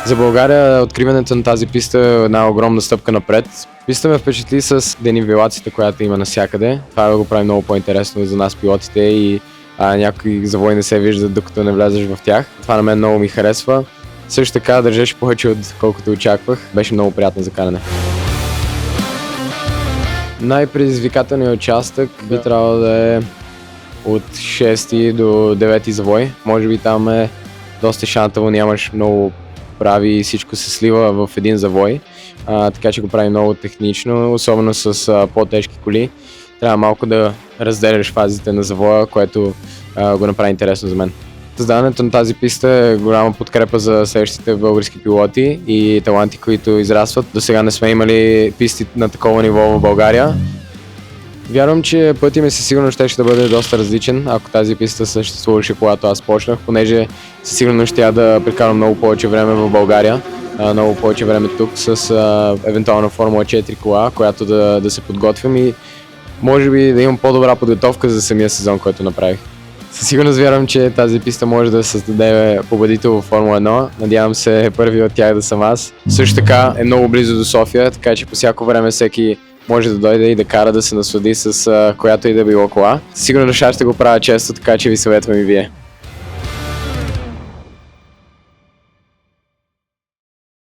За България откриването на тази писта е една огромна стъпка напред. Писта ме впечатли с денивелацията, която има навсякъде. Това го прави много по-интересно за нас пилотите и някои завои не се виждат докато не влезеш в тях. Това на мен много ми харесва. Също така държеше повече от колкото очаквах. Беше много приятно за каране. Най-предизвикателният участък би трябвало да е от 6 до 9 завой. Може би там е доста шантаво, нямаш много прави и всичко се слива в един завой. Така че го прави много технично, особено с по-тежки коли. Трябва малко да разделяш фазите на завоя, което го направи интересно за мен. Създаването на тази писта е голяма подкрепа за следващите български пилоти и таланти, които израстват. До сега не сме имали писти на такова ниво в България. Вярвам, че пътя ми със сигурност ще бъде доста различен, ако тази писта съществуваше, когато аз почнах, понеже със сигурност ще да прекарам много повече време в България, много повече време тук с евентуална Формула 4 кола, която да се подготвям и може би да имам по-добра подготовка за самия сезон, който направих. Със сигурност вярвам, че тази писта може да създаде победител в Формула 1. Надявам се първи от тях да съм аз. Също така е много близо до София, така че по всяко време всеки може да дойде и да кара да се наслади с която и да било кола. Сигурно ще го правя често, така че ви съветвам и вие.